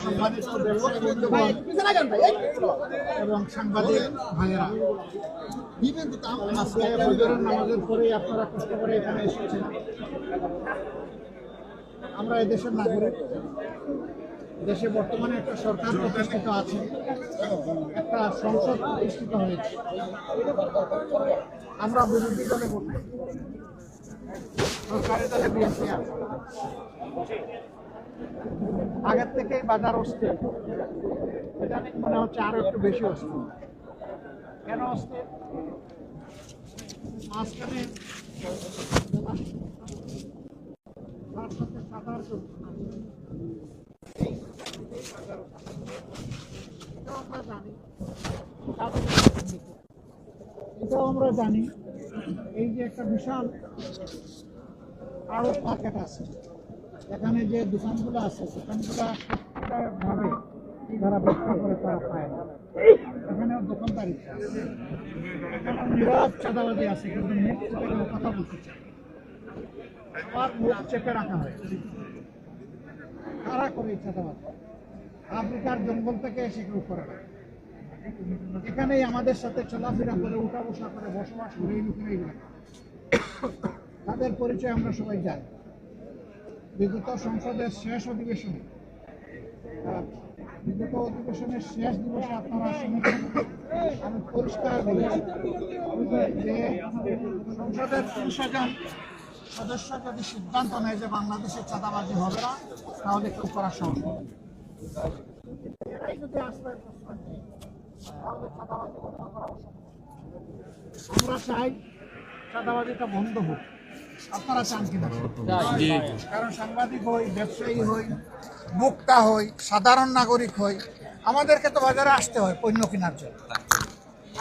সম্মানিত ব্যবসায়ী বন্ধুগণ এবং সাংবাদিক ভাইয়েরা, আজকে ফজরের নামাজের পরেই আপনারা কষ্ট করে এখানে এসেছেন। আমরা এদেশের নাগরিক, দেশে বর্তমানে একটা সরকার প্রতিষ্ঠিত আছে, একটা সংসদ প্রতিষ্ঠিত হয়েছে। আমরা বিরোধী দলে ভোট করি, সরকারি দলে বিএনপি আছে। আগের থেকেই বাজার অস্থির, এটা মনে হচ্ছে আরো একটু বেশি অস্থির। কেন অস্থির? মাঝখানে তার সাথে সাধারণ এটাও আমরা জানি, এই যে একটা বিশাল আড়ত মার্কেট আছে, এখানে যে দোকানগুলো আছে দোকানগুলো ভাবে যারা ব্যবসা করে তারা পায় না। এখানেও দোকানদারি আছে, এখানে নিরাজ চাঁদাবাজি আছে, কিন্তু মুখ চেপে কথা বলতে চায়, আবার মুখ চেপে রাখা হয়। কারা করে এই চাঁদাবাজি? আফ্রিকার জঙ্গল থেকে এসে কেউ করে না, এখানেই আমাদের সাথে চলাফেরা করে, উঠা বসা করে, বসবাস করে এই লোকেরাই করে। তাদের পরিচয় আমরা সবাই জানি। বিগত সংসদের শেষ অধিবেশনে, শেষ দিবসে আপনারা শুনেছেন, আমি পরিষ্কার বলেছি যে সংসদের ৩০ জন সদস্য যদি সিদ্ধান্ত নেয় যে বাংলাদেশের চাঁদাবাজি হবে না, তাহলে কেউ করা সহজ হবে। আমরা চাই চাঁদাবাজিটা বন্ধ হোক। আপনারা চান কিনা? কারণ সাংবাদিক হই, ব্যবসায়ী হই, ভোক্তা হই, সাধারণ নাগরিক হই, আমাদেরকে তো বাজারে আসতে হয় পণ্য কেনার জন্য।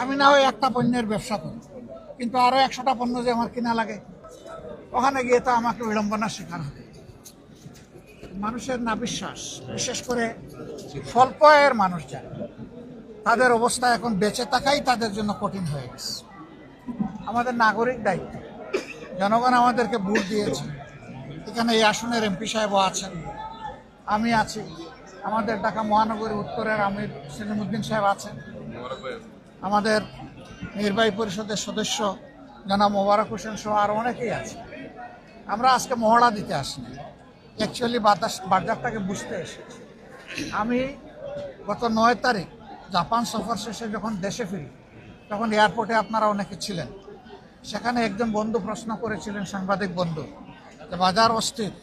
আমি না হয় একটা পণ্যের ব্যবসা করি, কিন্তু আরো ১০০টা পণ্য যে আমার কিনা লাগে, ওখানে গিয়ে তো আমাকে বিড়ম্বনার শিকার হবে। মানুষের না বিশ্বাস, বিশেষ করে স্বল্প আয়ের মানুষ যারা, তাদের অবস্থা এখন বেঁচে থাকাই তাদের জন্য কঠিন হয়ে গেছে। আমাদের নাগরিক দায়িত্ব, জনগণ আমাদেরকে ভোট দিয়েছে, এখানে এই আসনের এমপি সাহেবও আছেন, আমি আছি, আমাদের ঢাকা মহানগরী উত্তরের আমির সেলিমউদ্দিন সাহেব আছেন, আমাদের নির্বাহী পরিষদের সদস্য জনাব মোবারক হোসেন সহ আরও অনেকেই আছে। আমরা আজকে মহড়া দিতে আসিনি, অ্যাকচুয়ালি বাজারটাকে বুঝতে এসেছি। আমি গত ৯ তারিখ জাপান সফর শেষে যখন দেশে ফিরি, তখন এয়ারপোর্টে আপনারা অনেকে ছিলেন। সেখানে একজন বন্ধু প্রশ্ন করেছিলেন, সাংবাদিক বন্ধু, যে বাজার অস্থির,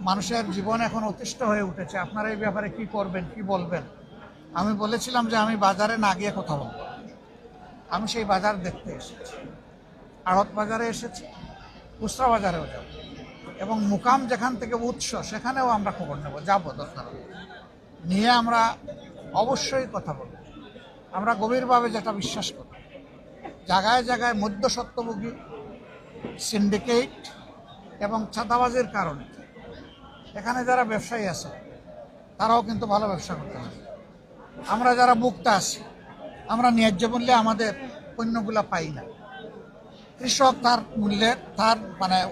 মানুষের জীবন এখন অতিষ্ঠ হয়ে উঠেছে, আপনারা এই ব্যাপারে কি করবেন, কি বলবেন? আমি বলেছিলাম যে আমি বাজারে না গিয়ে কথা বলবো। আমি সেই বাজার দেখতে এসেছি, আড়ত বাজারে এসেছি, খুচরা বাজারেও যাব, এবং মুকাম যেখান থেকে উৎস সেখানেও আমরা খবর নেব, যাবো দরকার নিয়ে আমরা অবশ্যই কথা বলব। আমরা গভীরভাবে যেটা বিশ্বাস করি, জায়গায় জায়গায় মধ্যস্বত্বভোগী, সিন্ডিকেট এবং চাঁদাবাজির কারণে এখানে যারা ব্যবসায়ী আছে তারাও কিন্তু ভালো ব্যবসা করতে পারে। আমরা যারা ভোক্তা আছি, আমরা ন্যায্য মূল্যে আমাদের পণ্যগুলো পাই না। কৃষক তার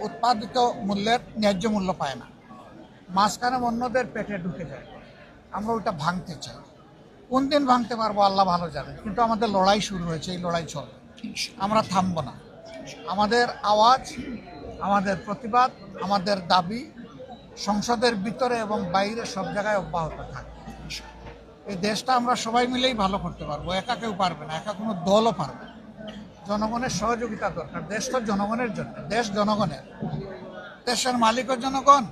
উৎপাদিত মূল্যের ন্যায্য মূল্য পায় না, মাঝখানে অন্যদের পেটে ঢুকে যায়। আমরা ওটা ভাঙতে চাই। কোন দিন ভাঙতে পারবো আল্লাহ ভালো জানে, কিন্তু আমাদের লড়াই শুরু হয়েছে, এই লড়াই চলবে, আমরা থামবো না। আমাদের আওয়াজ, আমাদের প্রতিবাদ, আমাদের দাবি সংসদের ভিতরে এবং বাইরে সব জায়গায় অব্যাহত থাকবে। এই দেশটা আমরা সবাই মিলেই ভালো করতে পারবো, একা কেউ পারবে না, একা কোনো দলও পারবে না। জনগণের সহযোগিতা দরকার। দেশ তো জনগণের জন্য, দেশ জনগণের, দেশের মালিকও জনগণ,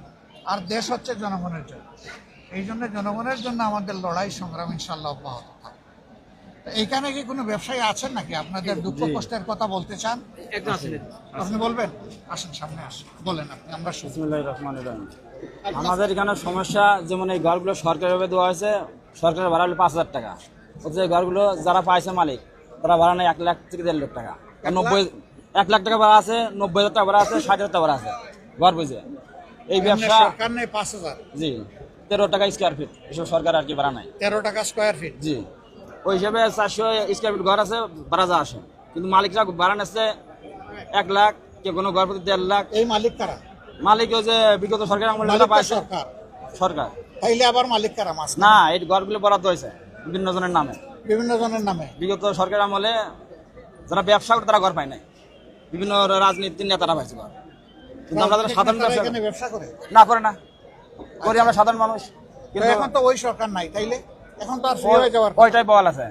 আর দেশ হচ্ছে জনগণের জন্য। এই জন্য জনগণের জন্য আমাদের লড়াই সংগ্রাম ইনশাল্লাহ অব্যাহত থাকবে। এইখানে কি কোনো ব্যবসায়ী আছেন নাকি আপনাদের দুঃখ কষ্টের কথা বলতে চান? আপনি বলবেন, আসেন সামনে আসেন, বলেন আপনি, আমরা বিসমিল্লাহির রহমানির রহিম। আমাদের এখানে সমস্যা, যেমন এই ঘরগুলো সরকারিভাবে দেওয়া হয়েছে, সরকারের ভাড়া হলো 5,000 টাকা, অথচ এই ঘরগুলো যারা পাইছে মালিক, তারা ভাড়া নেয় 1 লাখ থেকে 1.5 লাখ টাকা। 1 লাখ টাকা ভাড়া আছে, 90,000 টাকা ভাড়া আছে, 60,000 টাকা ভাড়া আছে ঘর বুঝে। এই ব্যবসা সরকার নেই 5,000, জি 13 টাকা স্কোয়ার ফিট, এসব সরকার আর কি ভাড়া নাই। 13 টাকা স্কোয়ার ফিট, জি ওই হিসাবে 400 স্কোয়ার ফিট ঘর আছে, ভাড়া যা আসে, কিন্তু মালিকরা ভাড়া নিচ্ছে 1 লাখ, কে কোনো ঘর প্রতি 1.5 লাখ। এই মালিক কারা? মালিক ওই যে বিগত সরকার আমলে পাইছে, সরকার তাইলে আবার মালিক কারা মাছ না, এই ঘরগুলো বরাদ্দ হয়েছে বিভিন্ন জনের নামে। বিভিন্ন জনের নামে। বিগত সরকার আমলে যারা ব্যবসা করে তারা ঘর পায় নাই, বিভিন্ন রাজনীতির নেতারা পাইছে ঘর, কিন্তু আমরা যারা সাধারণ তারা এখানে ব্যবসা করে না করে না করি আমরা সাধারণ মানুষ। তো কিন্তু এখন তো ওই সরকার নাই, তাইলে এখন তো আর ফ্রি হয়ে যাওয়ার ওইটাই বহাল আছে।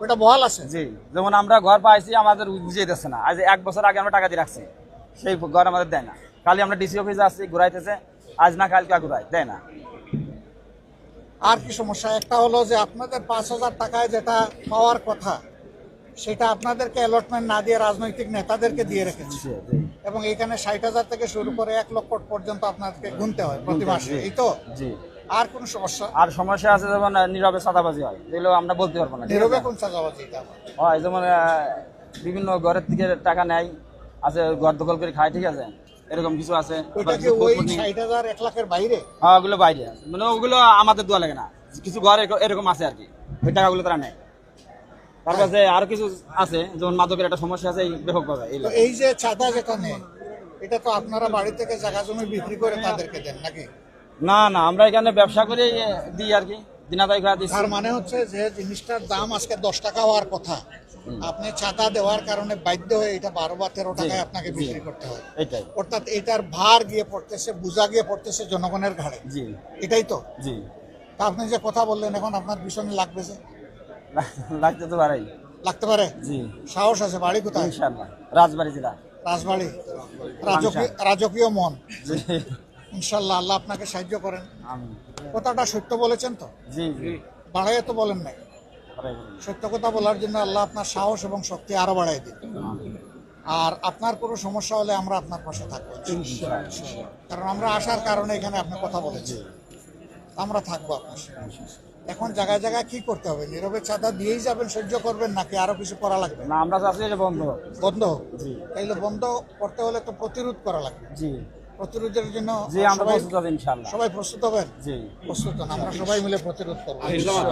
ওটা বহাল আছে। জি, যেমন আমরা ঘর পাইছি আমাদের বুঝিয়ে দিচ্ছে না, আজ 1 বছর আগে আমরা টাকা দিয়ে রাখছি, সেই ঘর আমাদের দেয় না। খালি আমরা ডিসি অফিসে আসছি, ঘুরাইতেছে, আজ না কালকে ঘুরাই দেয় না। আর কি সমস্যা? একটা হলো যে আপনাদের 5,000 টাকায় যেটা পাওয়ার কথা সেটা আপনাদেরকে অ্যালটমেন্ট না দিয়ে রাজনৈতিক নেতাদেরকে দিয়ে রেখেছে, জি, জি, এবং এখানে 60,000 থেকে শুরু করে 1 লক্ষ পর্যন্ত আপনাদেরকে গুনতে হয় প্রতি মাসে, এই তো? জি। আর কোনো সমস্যা? আর সমস্যা আছে যেমন নীরবে চাঁদাবাজি হয়, যেগুলো আমরা বলতে পারবো না। নীরবে কোন চাঁদাবাজি? এটা হয় যেমন বিভিন্ন ঘরের থেকে টাকা নেয়, আছে ঘর দখল করে খায়, ঠিক আছে, এরকম কিছু আছে। ওইটা কি ওই 60,000 1 লাখের বাইরে? হ্যাঁ, ওগুলো বাইরে আছে, মানে ওগুলো আমাদের দেওয়া লাগে না, কিছু ঘর এরকম আছে আর কি, ওই টাকাগুলো তারা নেয়। তারপরে আরো কিছু আছে, যেমন মাদকের একটা সমস্যা আছে ব্যাপকভাবে। তো এই যে চাঁদা যেটা নেয়, এটা তো আপনারা বাড়ি থেকে জায়গা জমি বিক্রি করে তাদেরকে দেন নাকি? না না, আমরা এখানে ব্যবসা করে দিই আর কি, দিনাদাই খাওয়া দিচ্ছি। তার মানে হচ্ছে যে জিনিসটার দাম আজকে 10 টাকা হওয়ার কথা, আপনি চাঁদা দেওয়ার কারণে বাধ্য হয়ে এটা 12 বা 13 টাকায় আপনাকে বিক্রি করতে হয়। এটাই, অর্থাৎ এটার ভার গিয়ে পড়তেছে, বোঝা গিয়ে পড়তেছে জনগণের ঘাড়ে। জি, এটাই তো? জি। তা আপনি যে কথা বললেন, এখন আপনার ভীষণ লাগবে যে? লাগতে তো পারেই। লাগতে পারে? জি, সাহস আছে। বাড়ি কোথায়? ইনশাআল্লাহ রাজবাড়ি জেলা। রাজবাড়ি। রাজকীয় মন। জি, ইনশাল্লাহ আল্লাহ আপনাকে সাহায্য করেন। আমিন। কথাটা সত্য বলেছেন তো? জি, জি, বাড়াইয়া তো বলেন নাই। পারাই বলুন। সত্য কথা বলার জন্য আল্লাহ আপনার সাহস এবং শক্তি আরো বাড়াই দিন। আর আপনার কোনো সমস্যা হলে আমরা আপনার পাশে থাকবো, কারণ আমরা আসার কারণে এখানে আপনি কথা বলেছি, আমরা থাকবো আপনার সাথে। এখন জায়গায় জায়গায় কি করতে হবে? নীরবে চাঁদা দিয়েই যাবেন, সহ্য করবেন, নাকি আরো কিছু করা লাগবে? না, আমরা চাচ্ছি এটা বন্ধ হোক। বন্ধ হোক? জি, তাইলে বন্ধ করতে হলে তো প্রতিরোধ করা লাগবে। জি, প্রতিরোধের জন্য জি, আমরা প্রস্তুত আছি ইনশাআল্লাহ। সবাই প্রস্তুত হবেন? জি, প্রস্তুত হন, আমরা সবাই মিলে প্রতিরোধ করবো।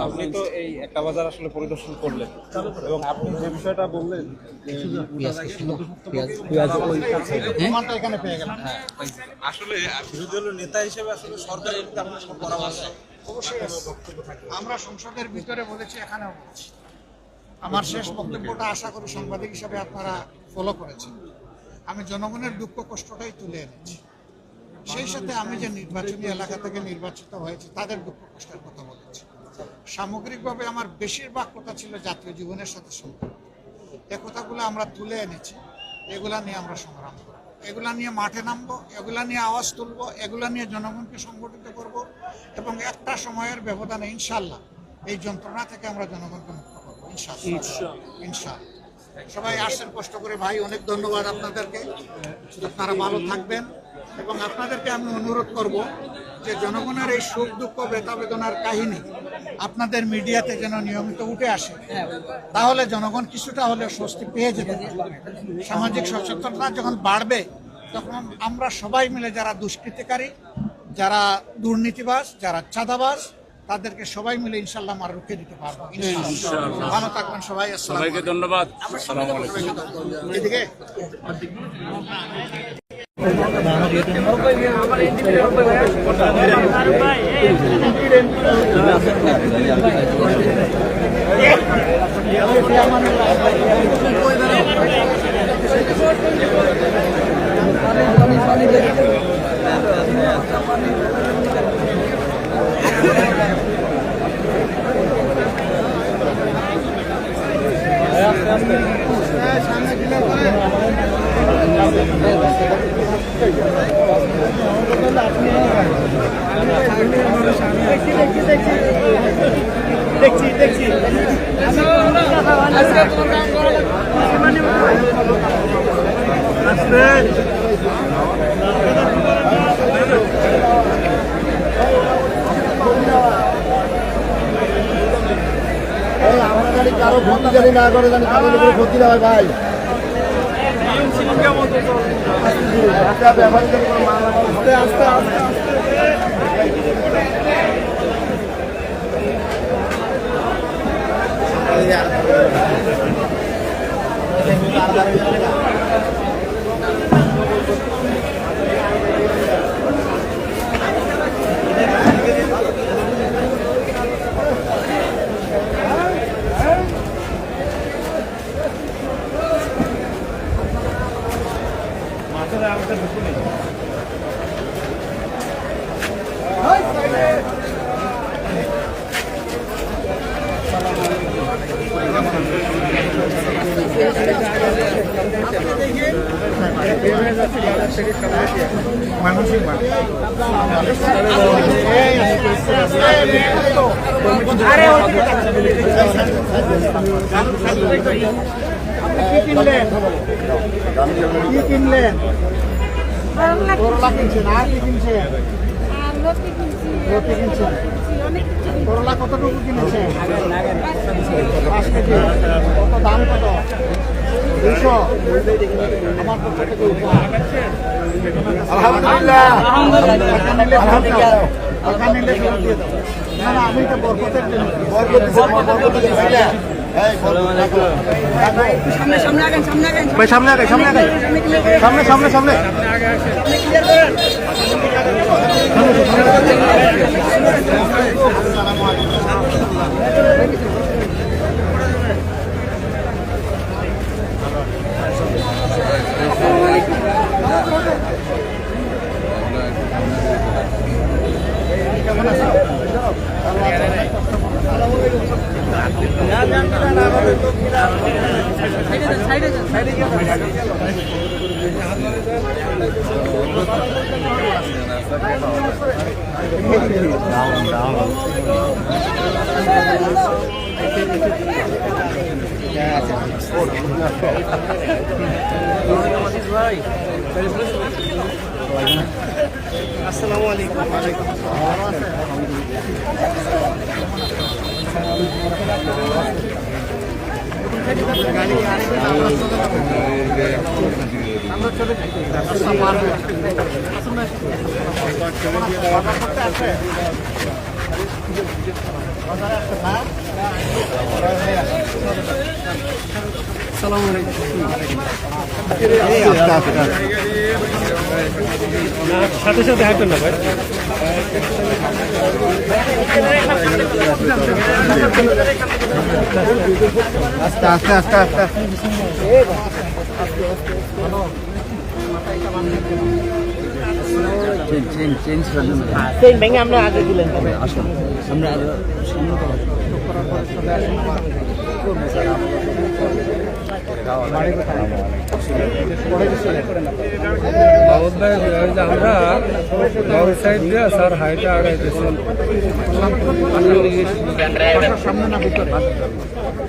আপনি তো এই একটা বাজার আসলে পরিদর্শন করলেন এবং আপনি যে বিষয়টা বললেন প্রমাণটা এখানে পেয়ে গেলাম। আসলে বিরোধী দলের নেতা হিসেবে আসলে সরকারের আপনার কোনো পরামর্শ? অবশ্যই আমরা সংসদের ভিতরে বলেছি, এখানেও বলেছি। আমার শেষ বক্তব্যটা আশা করি সাংবাদিক হিসাবে আপনারা ফলো করেছেন। আমি জনগণের দুঃখ কষ্টটাই তুলে এনেছি, সেই সাথে আমি যে নির্বাচনী এলাকা থেকে নির্বাচিত হয়েছি তাদের দুঃখ কষ্টের কথা বলেছি। সামগ্রিকভাবে আমার বেশিরভাগ কথা ছিল জাতীয় জীবনের সাথে সম্পর্ক। এ কথাগুলো আমরা তুলে এনেছি, এগুলা নিয়ে আমরা সংগ্রাম করব, এগুলা নিয়ে মাঠে নামবো, এগুলা নিয়ে আওয়াজ তুলবো, এগুলা নিয়ে জনগণকে সংগঠিত করব, এবং একটা সময়ের ব্যবধানে ইনশাল্লাহ এই যন্ত্রণা থেকে আমরা জনগণকে মুক্ত করবো ইনশাআল্লাহ। ইনশাআল্লাহ। সবাই আসছেন কষ্ট করে, ভাই অনেক ধন্যবাদ আপনাদেরকে, আপনারা ভালো থাকবেন। এবং আপনাদেরকে আমি অনুরোধ করব যে জনগণের এই সুখ দুঃখ ব্যথা বেদনার কাহিনী আপনাদের মিডিয়াতে যেন নিয়মিত উঠে আসে, তাহলে জনগণ কিছুটা হলেও স্বস্তি পেয়ে যেতে পারে। সামাজিক সচেতনতা যখন বাড়বে, তখন আমরা সবাই মিলে যারা দুষ্কৃতিকারী, যারা দুর্নীতিবাজ, যারা চাঁদাবাজ, তাদেরকে সবাই মিলে ইনশাল্লাহ আমরা রুখে দিতে পারবো। ইনশাআল্লাহ। ভালো থাকবেন সবাই। সবাইকে ধন্যবাদ। আসসালামু আলাইকুম। এদিকে কারো ক্ষতি জানি না করে, জানি কারোর উপরে ক্ষতি না হয় ভাই। আস্তে আস্তে আস্তে কি কিনলেন? কি কিনলেন? করলা কিনছেন, আর কি কিনছেন? রুটি কিনছেন। করলা কতটুকু কিনেছেন? 5 কেজি। কত দাম কত? 200। আমার পক্ষ থেকে উপহার। আলহামদুলিল্লাহ। টাকা নিলে ফেরত দিয়ে দেবো। না না, আমি তো বরকতের জন্য। ভাই সামনে আগে সামনে আগে সামনে সামনে সামনে আসসালামু আলাইকুম। সাথে সাথে হাঁটবেন না ভাই। আস্তে আস্তে আস্তে আস্তে ভেঙে আমরা আগে দিলেন আমরা সাইড দিয়ে স্যার হাইটা আগাইতেছেন সামনে না ভিতরে?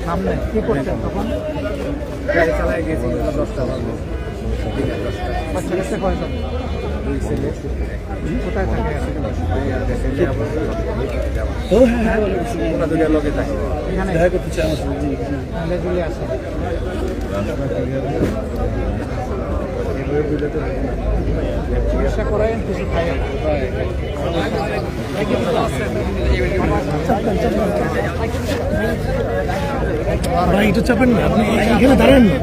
সামনে। কি করছেন তখন? গাড়ি চালায় গেছি 10টা বাচ্চা কাছে কয়জন? কোথায় থাকে? লগে থাকে এখানে দেখা করতে চাই আমার মিলেজুলে আছে। চিকিৎসা করেন, কিছু খাইয়ে না। একটু চাপেন না, আপনি এখানে দাঁড়ান না।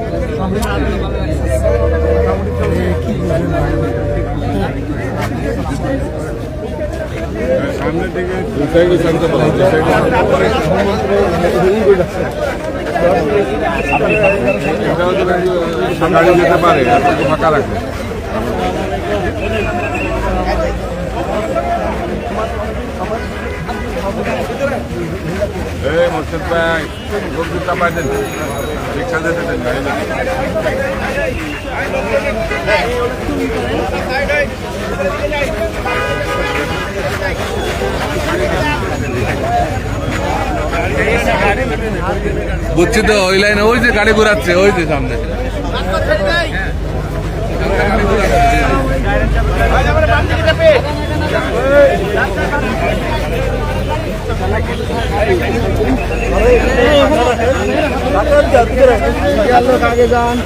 সামনে থেকে গাড়ি যেতে পারে, ফাঁকা রাখবে। এই মোর্শেদ ভাই, লোক চাপাই দেন, রিক্সা যেতে দেন, গাড়ি বুঝছি তো, ওই লাইনে ওই যে গাড়ি ঘুরাচ্ছে, ওই যে সামনে আগে যান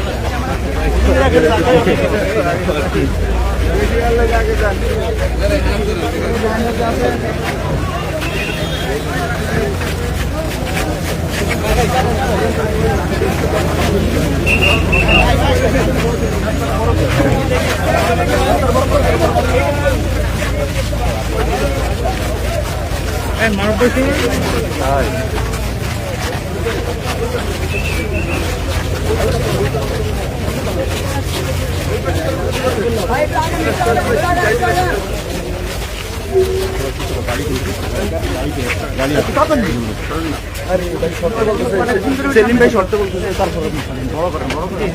সেলিম ভাই শর্ত বলতেছে, তারপর বড় করেন বড় করেন।